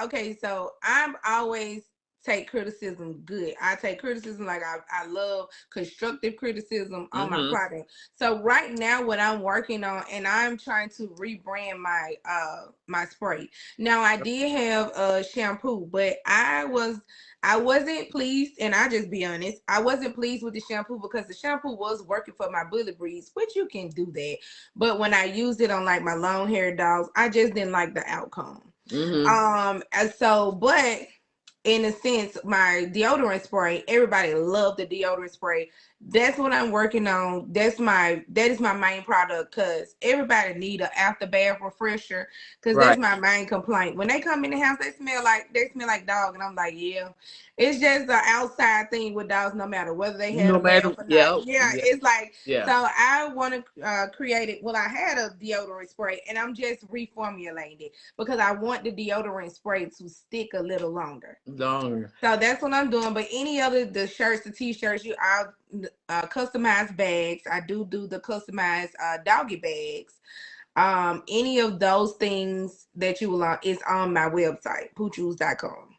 okay, so I'm always take criticism good. I take criticism like I love constructive criticism on my Mm-hmm. product. So right now what I'm working on, and I'm trying to rebrand my spray. Now I did have a shampoo, but I wasn't pleased, and I just be honest, I wasn't pleased with the shampoo because the shampoo was working for my bullet breeds, which you can do that. But when I used it on like my long haired dogs, I just didn't like the outcome. Mm-hmm. And so, but in a sense, my deodorant spray, everybody loved the deodorant spray. That's what I'm working on. That is my main product because everybody need a after bath refresher because that's Right. my main complaint. When they come in the house, they smell like dog, and I'm like, yeah, it's just an outside thing with dogs. No matter whether they had a No bath matter, or not, yeah, yeah, yeah, it's like yeah. so. I want to create it. Well, I had a deodorant spray, and I'm just reformulating it because I want the deodorant spray to stick a little longer. Longer. So that's what I'm doing. But any other the shirts, the t-shirts, I'll customize bags. I do the customized doggy bags. Any of those things that you will is on my website, poochoos.com.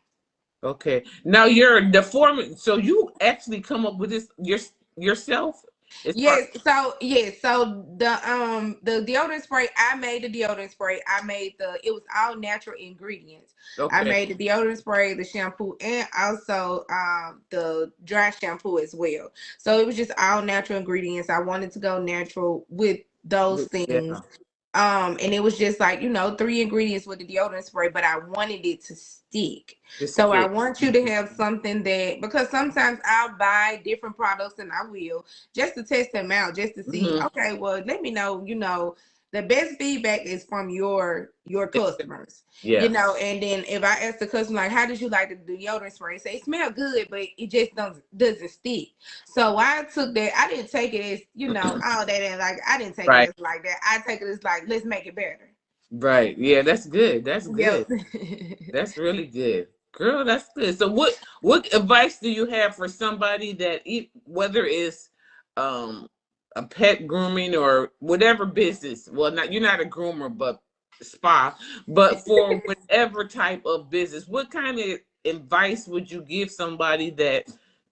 Okay. Now you're the form. So you actually come up with this yourself as far. So the deodorant spray, I made the deodorant spray. It was all natural ingredients. I Okay. made the deodorant spray, the shampoo, and also the dry shampoo as well. So it was just all natural ingredients. I wanted to go natural with those things. Yeah. And it was just like, 3 ingredients with the deodorant spray, but I wanted it to stick. The So I stick. want you to have something that, because sometimes I'll buy different products and I will just to test them out, just to see, Mm-hmm. okay, well, let me know, the best feedback is from your customers, Yeah. and then if I ask the customer, like, how did you like the deodorant spray? Say it smell good, but it just doesn't stick. So I took that. I didn't take it as, all that, and like I didn't take it Right. as like that. I take it as like, let's make it better. Right. Yeah, that's good. That's good. Yep. That's really good. Girl, that's good. So what advice do you have for somebody that whether it's um a pet grooming or whatever business? Well, not you're not a groomer, but spa, but for whatever type of business, what kind of advice would you give somebody that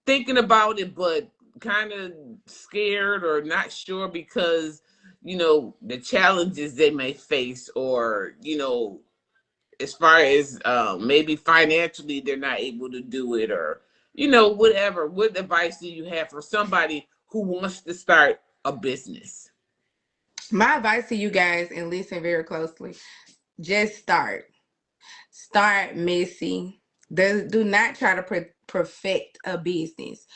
thinking about it but kind of scared or not sure because the challenges they may face or as far as maybe financially they're not able to do it or whatever. What advice do you have for somebody who wants to start a business? My advice to you guys, and listen very closely, just start. Start messy. Do not try to perfect a business.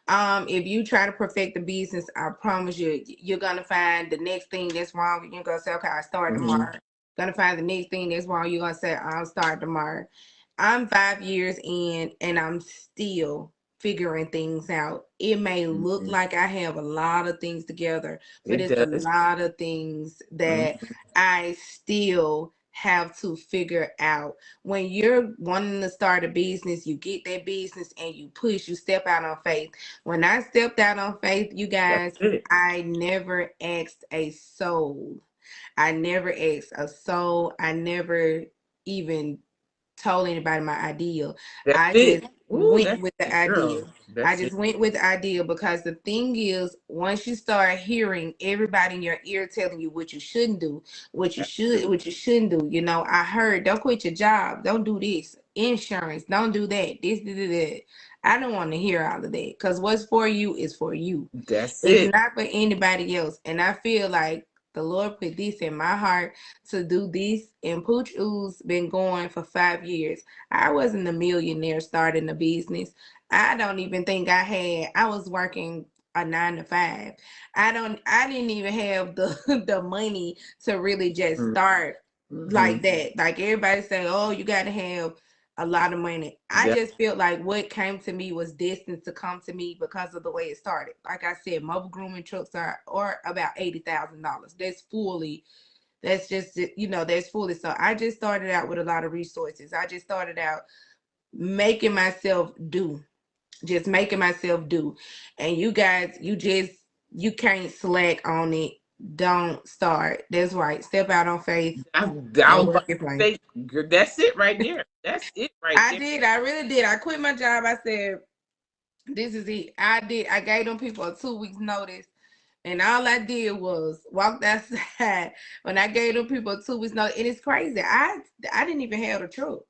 If you try to perfect the business, I promise you're gonna find the next thing that's wrong. You're gonna say, okay, I start Mm-hmm. tomorrow. Gonna find the next thing that's wrong. You're gonna say, I'll start tomorrow. I'm 5 years in and I'm still figuring things out. It may look Mhm. like I have a lot of things together, but It it's a does. lot of things that Mhm. I still have to figure out. When you're wanting to start a business, you get that business and you push, you step out on faith. When I stepped out on faith, you That's guys, it. I never asked a soul. I never asked a soul. I never even told anybody my idea. That's I it. just Ooh, went that's with the it, idea. girl. I That's it. just went with the idea because the thing is, once you start hearing everybody in your ear telling you what you shouldn't do, what you That's should, true. what you shouldn't do, I heard, don't quit your job, don't do this, insurance, don't do that, this. I don't want to hear all of that because what's for you is for you. That's It's it. not for anybody else. And I feel like the Lord put this in my heart to do this. And Pooch Oo's been going for 5 years. I wasn't a millionaire starting a business. I don't even think I was working a 9 to 5. I didn't even have the the money to really just start Mm-hmm. like that. Like everybody say, oh, you gotta have a lot of money. I Yeah. just felt like what came to me was destined to come to me because of the way it started. Like I said, mobile grooming trucks are about $80,000. That's just that's fully. So I just started out with a lot of resources. I just started out making myself do, just making myself do. And you guys, you can't slack on it. Don't start. That's right. Step out on faith I and was about work it to plain. say, girl, that's it right there. That's it right I there. did. I really did. I quit my job. I said, this is it. I did. I gave them people a 2 weeks notice, and all I did was walk outside. When I gave them people a 2 weeks notice, and it's crazy. I didn't even have a truck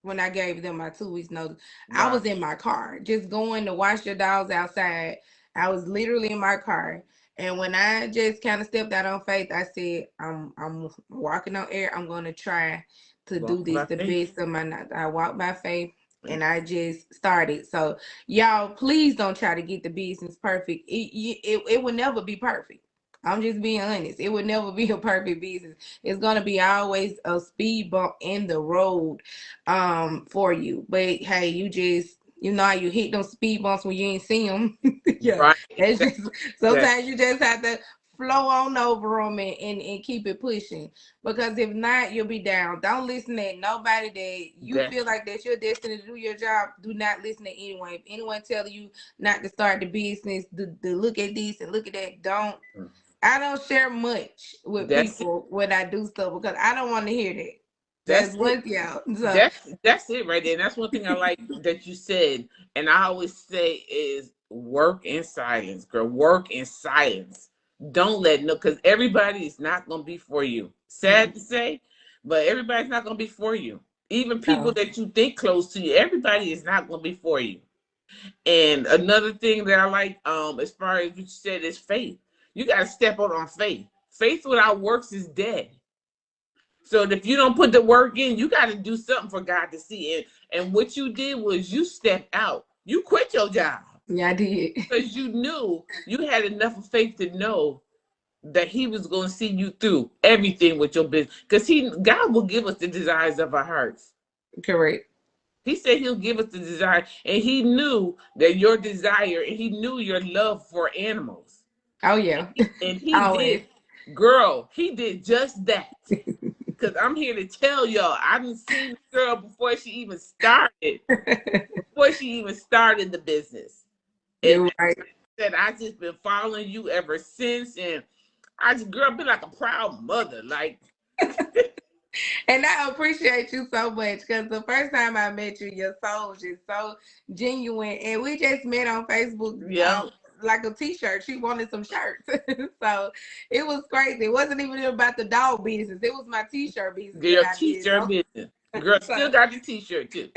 when I gave them my 2 weeks notice. I Wow. was in my car, just going to wash your dogs outside. I was literally in my car. And when I just kind of stepped out on faith, I said, I'm walking on air. I'm gonna try to do Walking this by the faith. best of my night. I walked by faith and I just started. So y'all, please don't try to get the business perfect. It will never be perfect. I'm just being honest. It would never be a perfect business. It's gonna be always a speed bump in the road for you. But hey, you just how you hit those speed bumps when you ain't see them. Yeah, Right. that's That, just that, sometimes you just have to flow on over them and keep it pushing. Because if not, you'll be down. Don't listen to nobody that you that, feel like that's your destiny to do your job. Do not listen to anyone. If anyone tell you not to start the business, to look at this and look at that, don't. I don't share much with that's it. people when I do stuff because I don't want to hear that. That's That's it. what, yeah. So, That's it right there. And that's one thing I like that you said. And I always say is work in silence, girl. Work in silence. Don't let no, because everybody is not gonna be for you. Sad to say, but everybody's not gonna be for you. Even people no. that you think close to you, everybody is not gonna be for you. And another thing that I like, as far as what you said, is faith. You gotta step out on faith. Faith without works is dead. So if you don't put the work in, you got to do something for God to see it. And what you did was you stepped out. You quit your job Yeah, I did. because you knew you had enough of faith to know that He was going to see you through everything with your business. Because God will give us the desires of our hearts. Correct. He said He'll give us the desire, and He knew that your desire, and He knew your love for animals, Oh, and yeah. He Always. did, girl. He did just that. Cause I'm here to tell y'all, I didn't see the girl before she even started the business. And You're right. said I just been following you ever since, and I just girl been like a proud mother. Like, And I appreciate you so much because the first time I met you, your soul was just so genuine. And we just met on Facebook, yeah, like a t-shirt. She wanted some shirts. So it was crazy. It wasn't even about the dog business. It was my t-shirt business that girl, I did. t-shirt business. Girl, So, still got the t-shirt too.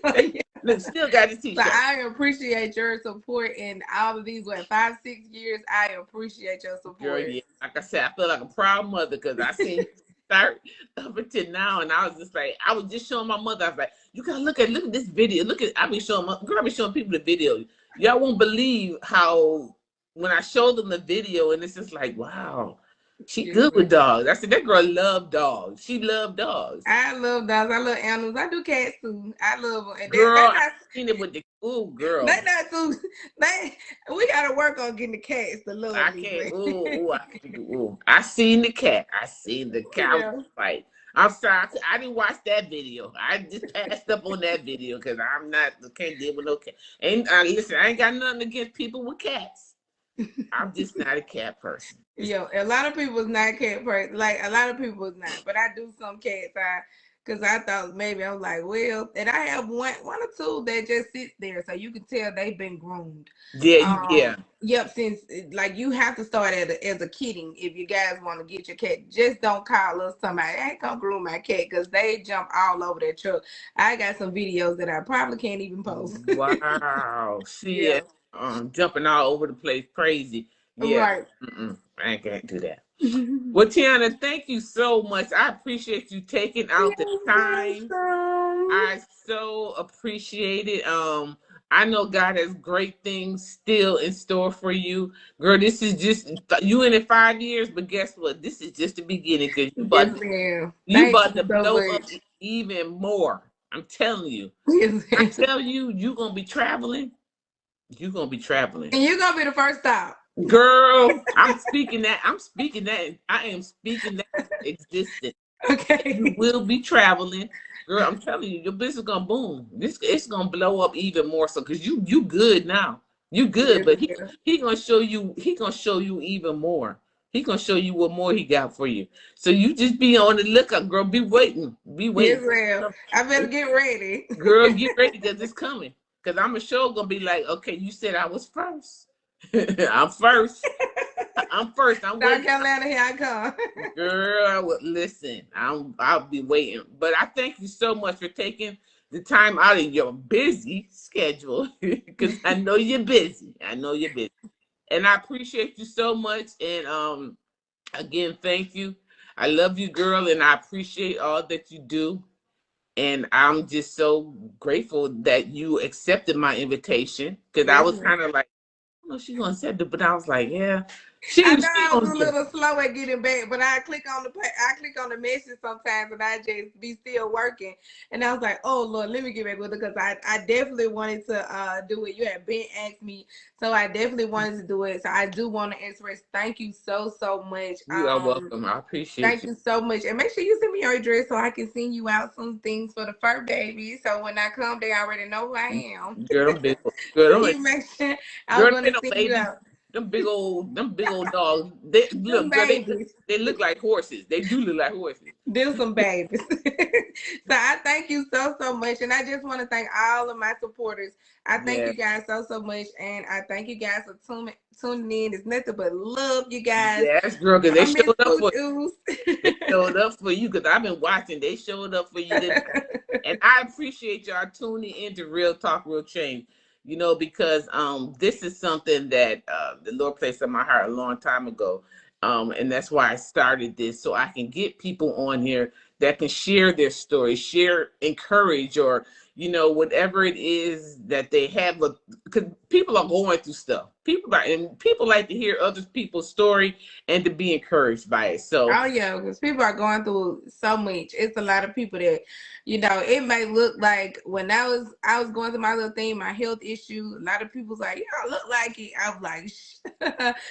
so yeah. Look, still got the So t-shirt. I appreciate your support in all of these, 5, 6 years. I appreciate your Girl, support. yeah. Like I said, I feel like a proud mother because I seen you start up until now, and I was just like, I was just showing my mother. I was like, you gotta look at this video. Look at I be showing girl, I be showing people the video. Y'all won't believe how when I show them the video, and it's just like, wow. She Yes, good with ma'am. dogs. I said that girl love dogs. She love dogs. I love dogs. I love animals. I do cats too. I love them, and Girl, they I not seen it with the they girl. not too. They we gotta work on getting the cats to I love me, can't. but Ooh, I can't do. Ooh, I seen the cat. I seen the cow yeah. fight. I'm sorry, I didn't watch that video. I just passed up on that video because I'm not can't deal with no cat. And listen, I ain't got nothing against people with cats. I'm just not a cat person. Just, Yo, a lot of people's not cat person. Like a lot of people's not, but I do some cats. Cause I thought maybe I was like, well, and I have one or two that just sit there, so you can tell they've been groomed. yeah, yeah. Yep. Since like you have to start as a kidding if you guys want to get your cat. Just don't call us somebody. I ain't gonna groom my cat because they jump all over that truck. I got some videos that I probably can't even post. Wow. See Yeah. it, jumping all over the place, crazy. Yeah, Right. I can't do that. Well, Tiana, thank you so much. I appreciate you taking out the You're time. welcome. I so appreciate it. I know God has great things still in store for you, girl. This is just you in it 5 years, but guess what? This is just the beginning because Yes, ma'am. you Thank about you to so blow up much. even more. I'm telling you. Yes, I ma'am. tell you, you gonna be traveling. You gonna be traveling. And you're gonna be the first stop. Girl, I'm speaking that. I'm speaking that. I am speaking that existence. You Okay. will be traveling. Girl, I'm telling you, your business gonna boom. This it's gonna blow up even more so because you good now. You good, Yes, but ma'am. he gonna show you even more. He gonna show you what more he got for you. So you just be on the lookout, girl. Be waiting. Be Yes, waiting. ma'am. I better get ready. Girl, get ready because it's coming. Because I'm sure gonna be like, okay, you said I was first. I'm first. I'm first. I'm South waiting. Carolina, here I come. Girl, I would listen. I'll be waiting. But I thank you so much for taking the time out of your busy schedule because I know you're busy. I know you're busy. And I appreciate you so much. And again, thank you. I love you, girl, and I appreciate all that you do. And I'm just so grateful that you accepted my invitation because I Yes, was ma'am. kind of like, I don't know she gonna accept it, but I was like, yeah, I know she I was gonna a do it. little slow at getting back, but I click on the message sometimes, and I just be still working. And I was like, oh Lord, let me get back with it because I definitely wanted to do it. You had been asked me, so I definitely wanted to do it. So I do want to express thank you so much. You are welcome. I appreciate Thank you. you so much. And make sure you send me your address so I can send you out some things for the fur baby. So when I come, they already know who I am. Girl, them big, girl, them, You make sure I'm girl, going they to no send you babies. out Them big old dogs. They some look, girl, babies. they look like horses. They do look like horses. Do some babies. So I thank you so much. And I just want to thank all of my supporters. I thank Yeah, you guys so much. And I thank you guys for tuning in. It's nothing but love, you guys. yes, girl, because they I miss showed up Pooch for Oos. they showed up for you. Because I've been watching. They showed up for you tonight. And I appreciate y'all tuning into Real Talk, Real Change. You know, because this is something that the Lord placed on my heart a long time ago. And that's why I started this, so I can get people on here that can share their story, share, encourage, or whatever it is that they have. Because people are going through stuff. People like to hear other people's story and to be encouraged by it. So Oh yeah, because people are going through so much. It's a lot of people that, it may look like when I was going through my little thing, my health issue. A lot of people's like, you don't look like it. I was like, shh.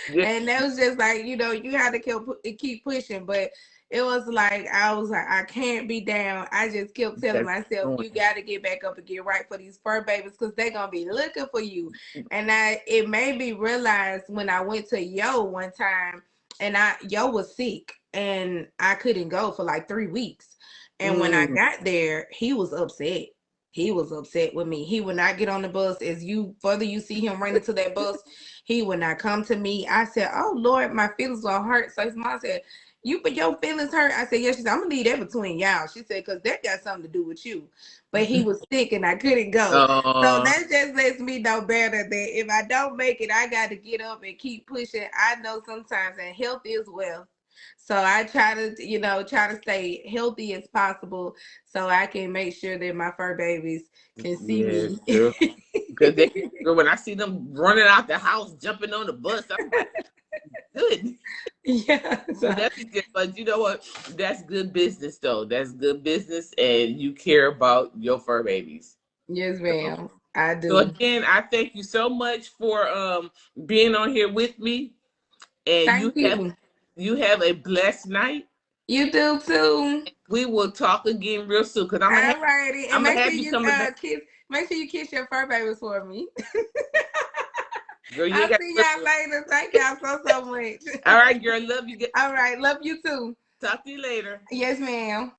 yeah, And that was just like, you had to keep pushing. But it was like I was like, I can't be down. I just kept telling that's myself, going. you got to get back up and get right for these fur babies because they're gonna be looking for you. And it made me realize when I went to Yo one time and Yo was sick and I couldn't go for like 3 weeks. And when I Mm, got there, he was upset. He was upset with me. He would not get on the bus. As you further you see him running to that bus, he would not come to me. I said, "Oh Lord, my feelings are hurt." So his mom said, but your feelings hurt." I said, "Yeah." She said, "I'm gonna leave that between y'all." She said, "Cause that got something to do with you." But he was sick and I couldn't go. So uh, that just lets me know better that if I don't make it, I got to get up and keep pushing. I know sometimes, and health is wealth. So I try to, try to stay healthy as possible so I can make sure that my fur babies can see yes, me. girl. Because girl, when I see them running out the house, jumping on the bus, I'm like, good. Yeah. But So, but you know what? That's good business though. That's good business, and you care about your fur babies. yes, So, ma'am. I so do. again, I thank you so much for being on here with me, and Thank you. you have a blessed night. You do too. We will talk again real soon because Alrighty, and I'm gonna make sure have you you coming back. kiss. Make sure you kiss your fur babies for me. Girl, you ain't I'll got see to y'all do it. later. Thank y'all so much. All right, girl. Love you. All right, love you too. Talk to you later. Yes, ma'am.